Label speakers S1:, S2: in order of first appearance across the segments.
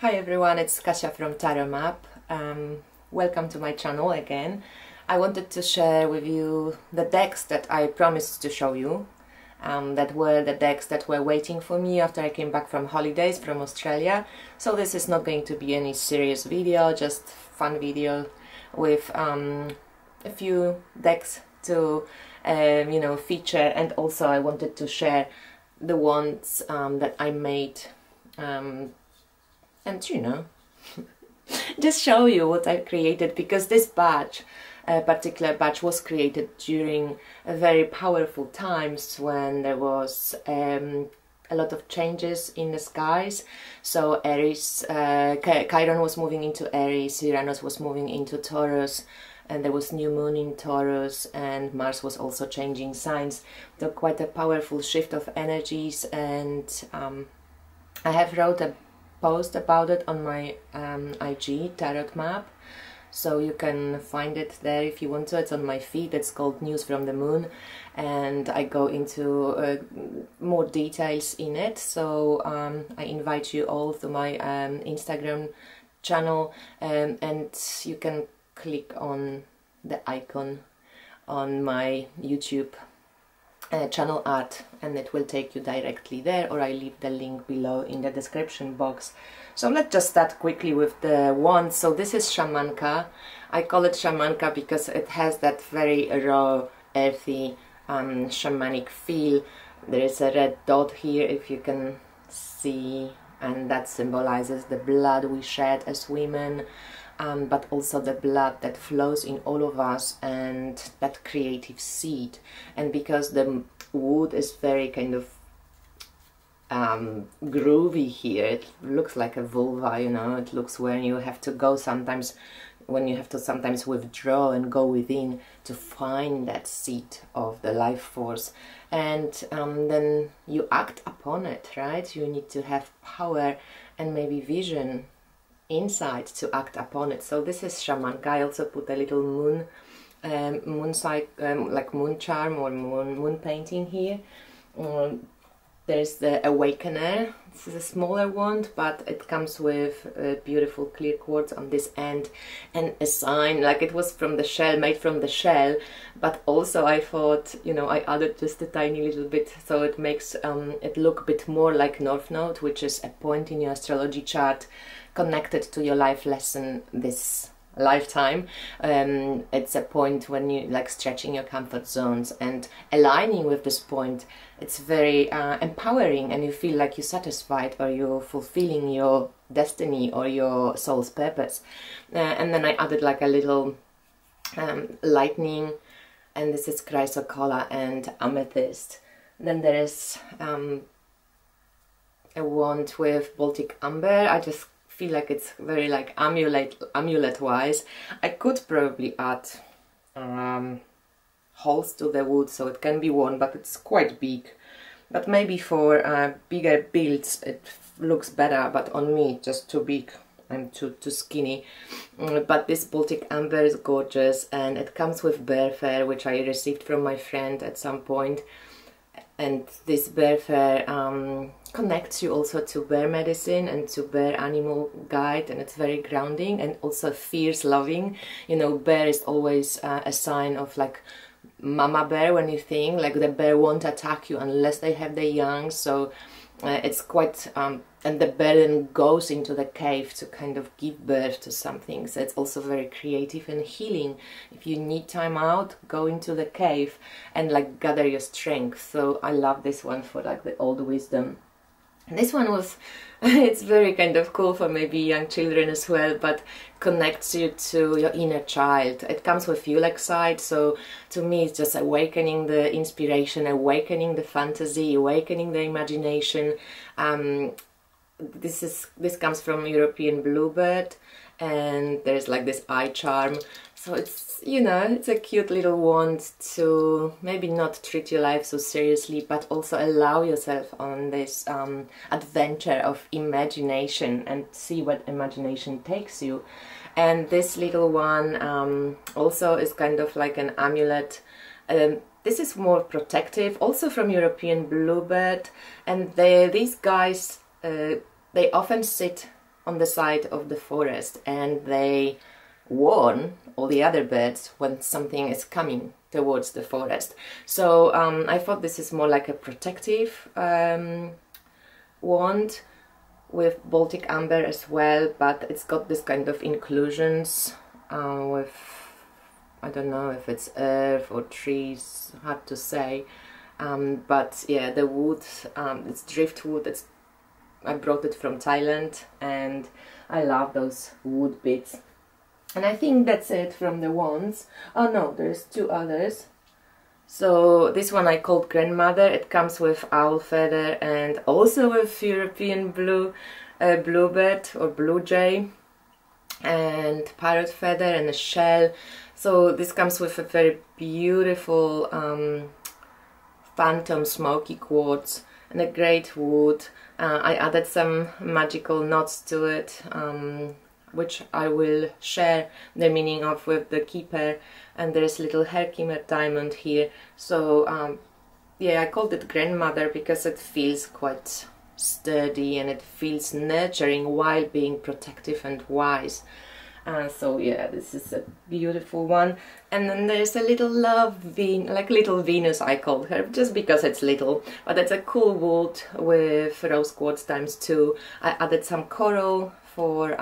S1: Hi everyone, it's Kasia from Tarot Map. Welcome to my channel again. I wanted to share with you the decks that I promised to show you. That were the decks that were waiting for me after I came back from holidays from Australia. So this is not going to be any serious video, just fun video with a few decks to feature, and also I wanted to share the ones that I made and just show you what I created, because this batch, particular batch, was created during very powerful times when there was a lot of changes in the skies. So Aries, Chiron was moving into Aries, Uranus was moving into Taurus, and there was new moon in Taurus, and Mars was also changing signs. So quite a powerful shift of energies, and I have wrote a post about it on my IG Tarot Map, so you can find it there if you want to. It's on my feed. It's called News from the Moon, and I go into more details in it. So I invite you all to my Instagram channel, and you can click on the icon on my YouTube channel art, and it will take you directly there, or I leave the link below in the description box. So let's just start quickly with the wand. So this is Shamanka. I call it Shamanka because it has that very raw, earthy, shamanic feel. There is a red dot here, if you can see, and that symbolizes the blood we shed as women, but also the blood that flows in all of us, and that creative seed. And because the wood is very kind of groovy here, it looks like a vulva, you know. It looks when you have to go sometimes, when you have to sometimes withdraw and go within to find that seed of the life force, and then you act upon it, right? You need to have power and maybe vision inside to act upon it. So this is Shamanka. I also put a little moon, like moon charm or moon painting here. There's the Awakener. This is a smaller wand, but it comes with beautiful clear quartz on this end, and a sign, like it was from the shell, made from the shell, but also I thought, you know, I added just a tiny little bit, so it makes it look a bit more like North Node, which is a point in your astrology chart connected to your life lesson this lifetime. It's a point when you like stretching your comfort zones and aligning with this point. It's very empowering, and you feel like you're satisfied, or you're fulfilling your destiny or your soul's purpose. And then I added like a little lightning, and this is chrysocolla and amethyst. Then there is a wand with Baltic amber. I just feel like it's very like amulet wise. I could probably add holes to the wood so it can be worn, but it's quite big. But maybe for bigger builds it looks better, but on me it's just too big. I'm too skinny. But this Baltic amber is gorgeous, and it comes with bear fur, which I received from my friend at some point. And this bear fur connects you also to bear medicine and to bear animal guide, and it's very grounding and also fierce loving. You know, bear is always a sign of like mama bear. When you think like the bear won't attack you unless they have their young, so it's quite and the bear then goes into the cave to kind of give birth to something, so it's also very creative and healing. If you need time out, go into the cave and like gather your strength. So I love this one for like the old wisdom. And this one was it's very kind of cool for maybe young children as well, but connects you to your inner child. It comes with Ulexite, so to me it's just awakening the inspiration, awakening the fantasy, awakening the imagination. This comes from European Bluebird, and there's like this eye charm. So it's, you know, it's a cute little wand to maybe not treat your life so seriously, but also allow yourself on this adventure of imagination and see what imagination takes you. And this little one also is kind of like an amulet. This is more protective, also from European Bluebird, and these guys they often sit on the side of the forest, and they warn all the other birds when something is coming towards the forest. So I thought this is more like a protective wand with Baltic amber as well, but it's got this kind of inclusions with, I don't know if it's earth or trees, hard to say, but yeah, the wood, it's driftwood. I brought it from Thailand, and I love those wood bits. And I think that's it from the wands. Oh no, there's two others. So this one I called Grandmother. It comes with owl feather and also with European bluebird or blue jay, and parrot feather and a shell. So this comes with a very beautiful phantom smoky quartz and a great wood. I added some magical knots to it, which I will share the meaning of with the keeper. And there's little Herkimer diamond here. So yeah, I called it Grandmother because it feels quite sturdy and it feels nurturing while being protective and wise. So yeah, this is a beautiful one. And then there's a little little Venus, I called her, just because it's little. But it's a cool wood with rose quartz ×2. I added some coral for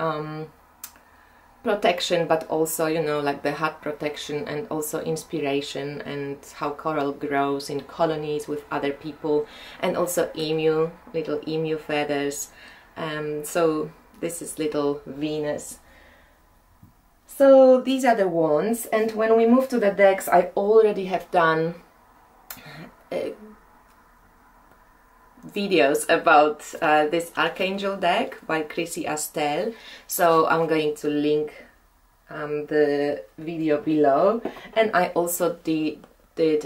S1: protection, but also, you know, like the heart protection and also inspiration, and how coral grows in colonies with other people, and also little emu feathers. So this is little Venus. So these are the wands, and when we move to the decks, I already have done videos about this Archangel deck by Chrissy Astel, so I'm going to link the video below. And I also did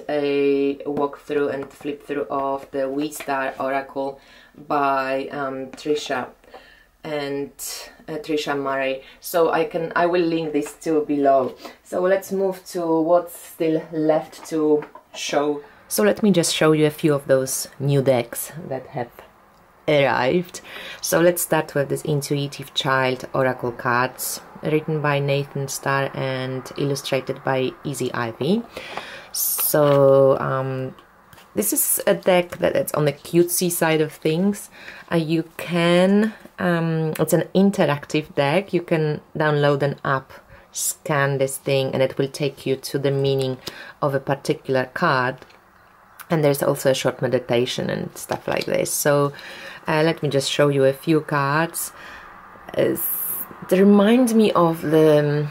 S1: a walkthrough and flip through of the We Star Oracle by Trisha Murray, so I will link these two below. So let's move to what's still left to show. So let me just show you a few of those new decks that have arrived. So let's start with this Intuitive Child Oracle cards, written by Nathan Starr and illustrated by Easy Ivy. So this is a deck that's on the cutesy side of things. You can, it's an interactive deck. You can download an app, scan this thing, and it will take you to the meaning of a particular card. And there's also a short meditation and stuff like this. So let me just show you a few cards. It reminds me of the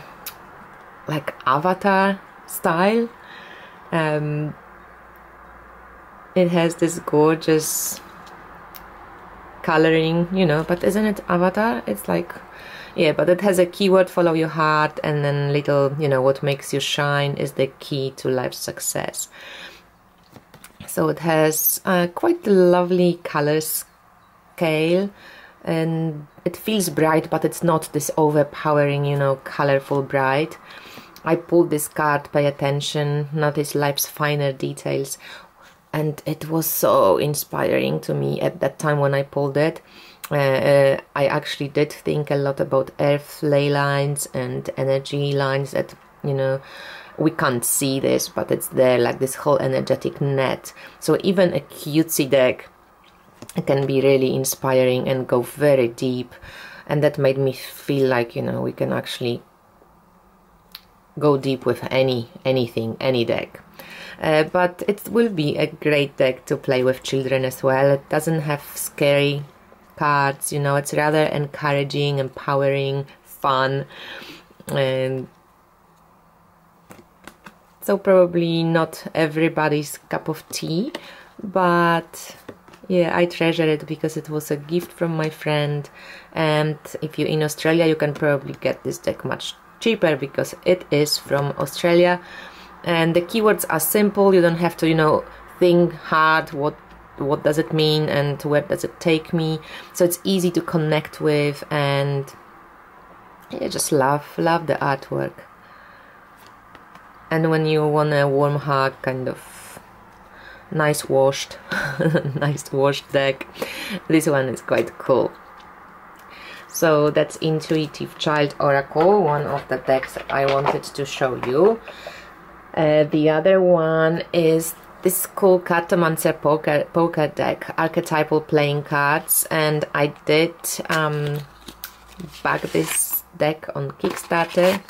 S1: like Avatar style. It has this gorgeous coloring, you know, but isn't it Avatar? It's like, yeah, but it has a keyword, follow your heart, and then little, you know, what makes you shine is the key to life's success. So it has quite a lovely color scale, and it feels bright, but it's not this overpowering, you know, colorful bright. I pulled this card, pay attention, notice life's finer details. And it was so inspiring to me at that time when I pulled it. I actually did think a lot about earth ley lines and energy lines that, you know, we can't see this, but it's there, like this whole energetic net. So even a cutesy deck can be really inspiring and go very deep. And that made me feel like, you know, we can actually go deep with anything, any deck. But it will be a great deck to play with children as well. It doesn't have scary cards, you know, it's rather encouraging, empowering, fun, and so probably not everybody's cup of tea, but yeah, I treasure it because it was a gift from my friend. And if you're in Australia, you can probably get this deck much cheaper because it is from Australia. And the keywords are simple. You don't have to, you know, think hard what does it mean and where does it take me. So it's easy to connect with, and yeah, just love the artwork. And when you want a warm hug, kind of nice washed nice washed deck, this one is quite cool. So that's Intuitive Child Oracle, one of the decks that I wanted to show you. The other one is this cool Cartomancer poker deck, archetypal playing cards, and I did back this deck on Kickstarter.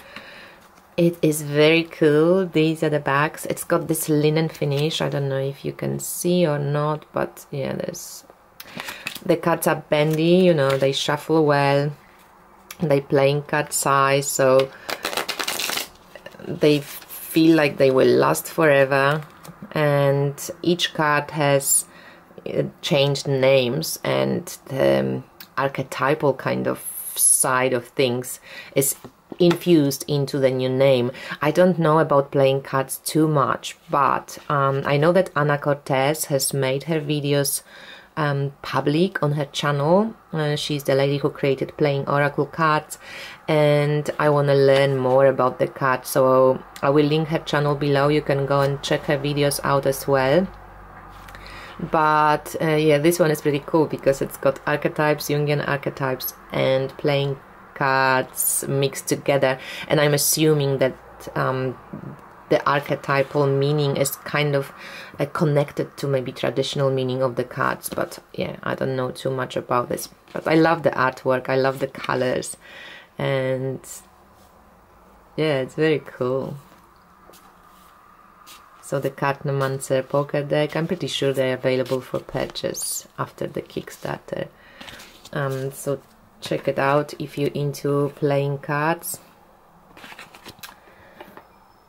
S1: It is very cool. These are the backs. It's got this linen finish. I don't know if you can see or not, but yeah, the cards are bendy, you know, they shuffle well. They playing card size, so they feel like they will last forever. And each card has changed names, and the archetypal kind of side of things is infused into the new name. I don't know about playing cards too much, but I know that Anna Cortez has made her videos public on her channel. She's the lady who created Playing Oracle cards, and I want to learn more about the cards, so I will link her channel below. You can go and check her videos out as well. But yeah, this one is pretty cool because it's got archetypes, Jungian archetypes, and playing cards mixed together, and I'm assuming that the archetypal meaning is kind of connected to maybe traditional meaning of the cards, but yeah, I don't know too much about this. But I love the artwork, I love the colors, and yeah, it's very cool. So the Cartomancer poker deck, I'm pretty sure they're available for purchase after the Kickstarter. So check it out if you're into playing cards.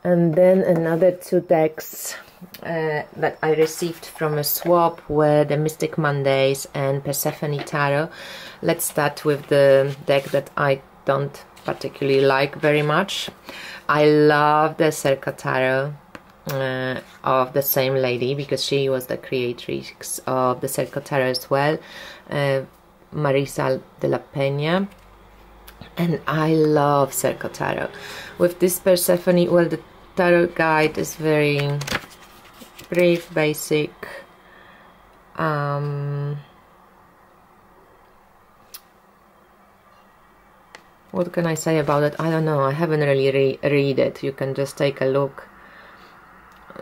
S1: And then another two decks that I received from a swap were the Mystic Mondays and Persephone Tarot. Let's start with the deck that I don't particularly like very much. I love the Circa Tarot of the same lady, because she was the creatrix of the Circa Tarot as well, Marisa de la Peña. And I love Circa Tarot. With this Persephone, well, the tarot guide is very brief, basic. What can I say about it? I don't know. I haven't really read it. You can just take a look.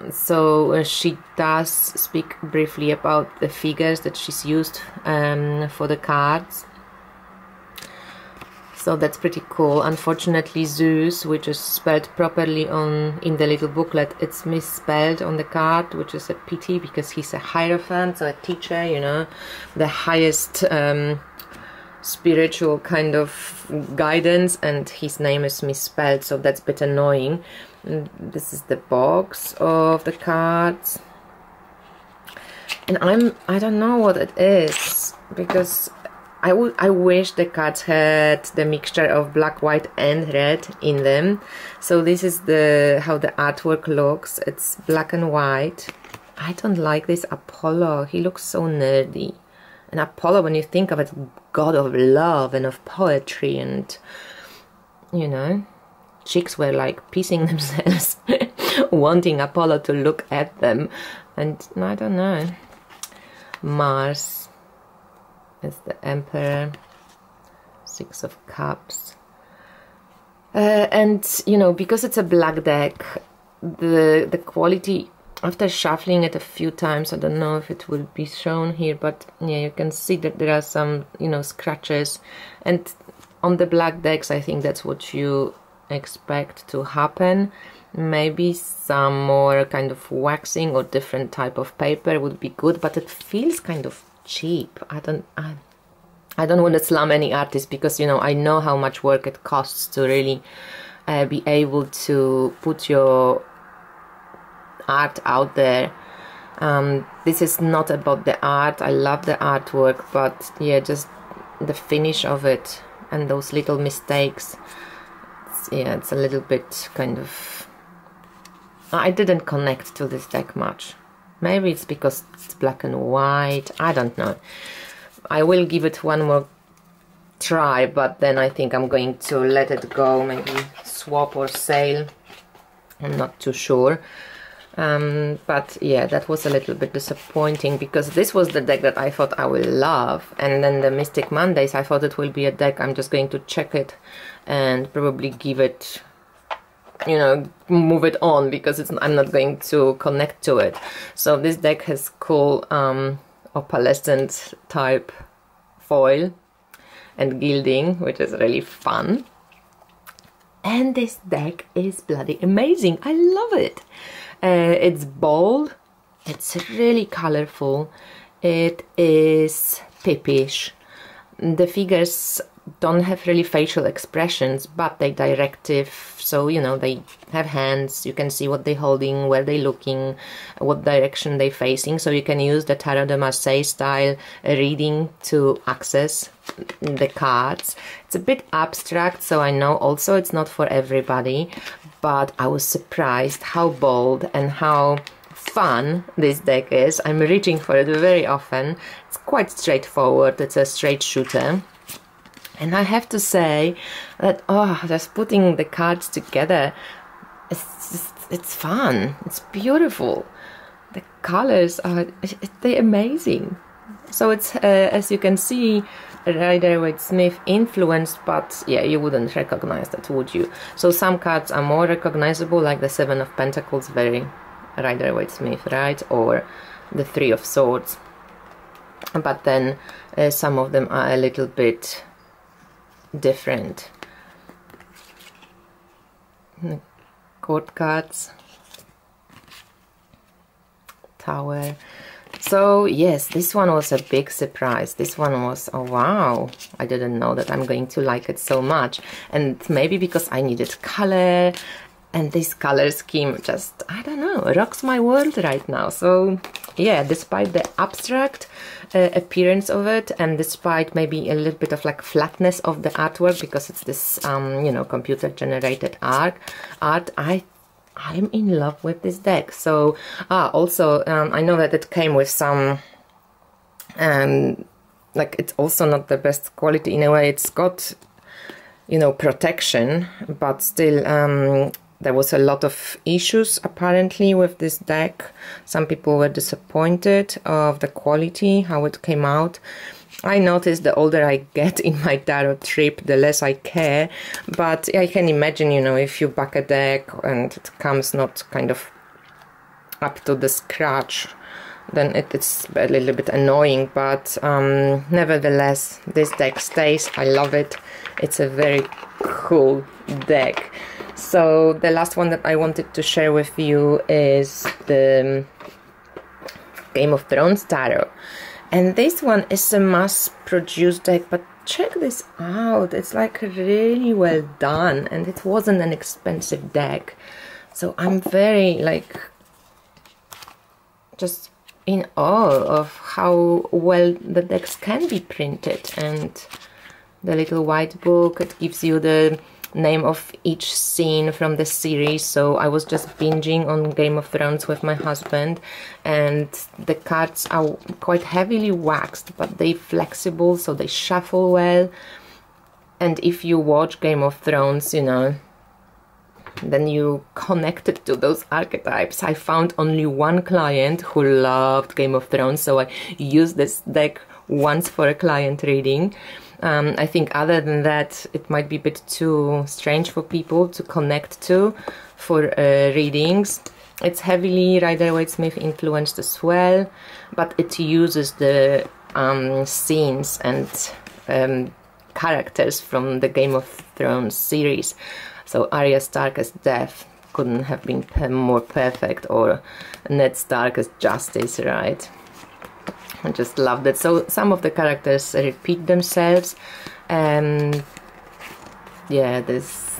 S1: So she does speak briefly about the figures that she's used for the cards. So that's pretty cool. Unfortunately, Zeus, which is spelled properly in the little booklet, it's misspelled on the card, which is a pity because he's a hierophant, so a teacher, you know, the highest spiritual kind of guidance, and his name is misspelled, so that's a bit annoying. And this is the box of the cards, and I don't know what it is, because I wish the cards had the mixture of black, white and red in them. So this is how the artwork looks. It's black and white. I don't like this Apollo. He looks so nerdy. And Apollo, when you think of it, god of love and of poetry, and you know, chicks were like pissing themselves wanting Apollo to look at them. And I don't know. Mars is the Emperor, Six of Cups. And you know, because it's a black deck, the quality, after shuffling it a few times, I don't know if it will be shown here, but yeah, you can see that there are some, you know, scratches. And on the black decks, I think that's what you expect to happen. Maybe some more kind of waxing or different type of paper would be good, but it feels kind of cheap. I don't want to slam any artist, because you know, I know how much work it costs to really be able to put your art out there. This is not about the art. I love the artwork, but yeah, just the finish of it and those little mistakes. It's a little bit kind of, I didn't connect to this deck much. Maybe it's because it's black and white, I don't know. I will give it one more try, but then I think I'm going to let it go, maybe swap or sale. I'm not too sure. But yeah, that was a little bit disappointing, because this was the deck that I thought I will love, and then the Mystic Mondays, I thought it will be a deck I'm just going to check it and probably give it, you know, move it on, because I'm not going to connect to it. So this deck has cool opalescent type foil and gilding, which is really fun. And this deck is bloody amazing. I love it. It's bold, it's really colorful, it is pippish. The figures don't have really facial expressions, but they're directive, so you know, they have hands, you can see what they're holding, where they're looking, what direction they're facing, so you can use the Tarot de Marseille style reading to access the cards. It's a bit abstract, so I know also it's not for everybody, but I was surprised how bold and how fun this deck is. I'm reaching for it very often. It's quite straightforward, it's a straight shooter. And I have to say that, just putting the cards together, it's fun, it's beautiful. The colors are, they're amazing. So it's, as you can see, Rider-Waite-Smith influenced, but yeah, you wouldn't recognize that, would you? So some cards are more recognizable, like the Seven of Pentacles, very Rider-Waite-Smith, right? Or the Three of Swords. But then some of them are a little bit different. Court cards, Tower. So yes, this one was a big surprise. This one was, oh wow, I didn't know that I'm going to like it so much. And maybe because I needed color, and this color scheme just, I don't know, rocks my world right now. So yeah, despite the abstract appearance of it, and despite maybe a little bit of like flatness of the artwork, because it's this you know, computer generated art, I'm in love with this deck. So also I know that it came with some like, it's also not the best quality in a way. It's got, you know, protection, but still there was a lot of issues apparently with this deck. Some people were disappointed of the quality, how it came out. I noticed the older I get in my tarot trip, the less I care. But I can imagine, you know, if you back a deck and it comes not kind of up to the scratch, then it's a little bit annoying. But nevertheless, this deck stays. I love it. It's a very cool deck. So the last one that I wanted to share with you is the Game of Thrones Tarot. And this one is a mass-produced deck, but check this out. It's like really well done, and it wasn't an expensive deck. So I'm very like just in awe of how well the decks can be printed. And the little white book, it gives you the name of each scene from the series. So I was just binging on Game of Thrones with my husband, and the cards are quite heavily waxed, but they're flexible, so they shuffle well. And if you watch Game of Thrones, you know, then you connected to those archetypes. I found only one client who loved Game of Thrones, so I used this deck once for a client reading. I think other than that, it might be a bit too strange for people to connect to for readings. It's heavily Rider-Waite-Smith influenced as well, but it uses the scenes and characters from the Game of Thrones series. So Arya Stark as Death couldn't have been more perfect, or Ned Stark as Justice, right? I just loved it. So some of the characters repeat themselves, and yeah, there's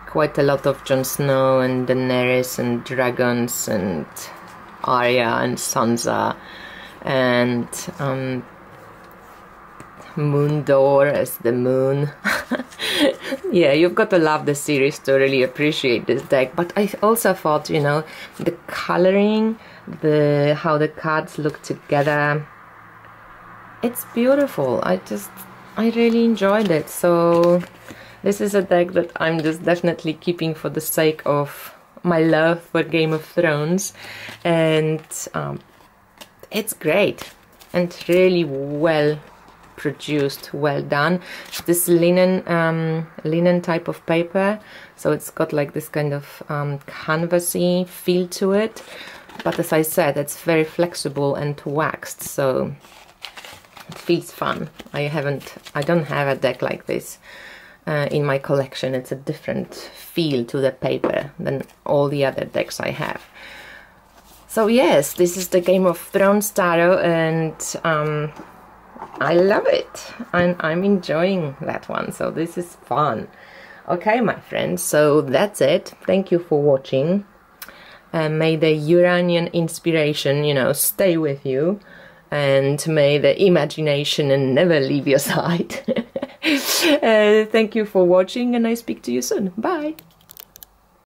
S1: quite a lot of Jon Snow and Daenerys and dragons and Arya and Sansa and Moondor as the moon. Yeah, you've got to love the series to really appreciate this deck. But I also thought, you know, the coloring, how the cards look together, it's beautiful. I really enjoyed it. So this is a deck that I'm just definitely keeping for the sake of my love for Game of Thrones, and it's great and really well produced, well done. This linen type of paper, so it's got like this kind of canvasy feel to it, but as I said, it's very flexible and waxed, so it feels fun. I don't have a deck like this in my collection. It's a different feel to the paper than all the other decks I have. So yes, this is the Game of Thrones tarot, and I love it, and I'm enjoying that one, so this is fun. Okay, my friends, so that's it. Thank you for watching. May the Uranian inspiration, you know, stay with you, and may the imagination never leave your side. Thank you for watching, and I speak to you soon. Bye!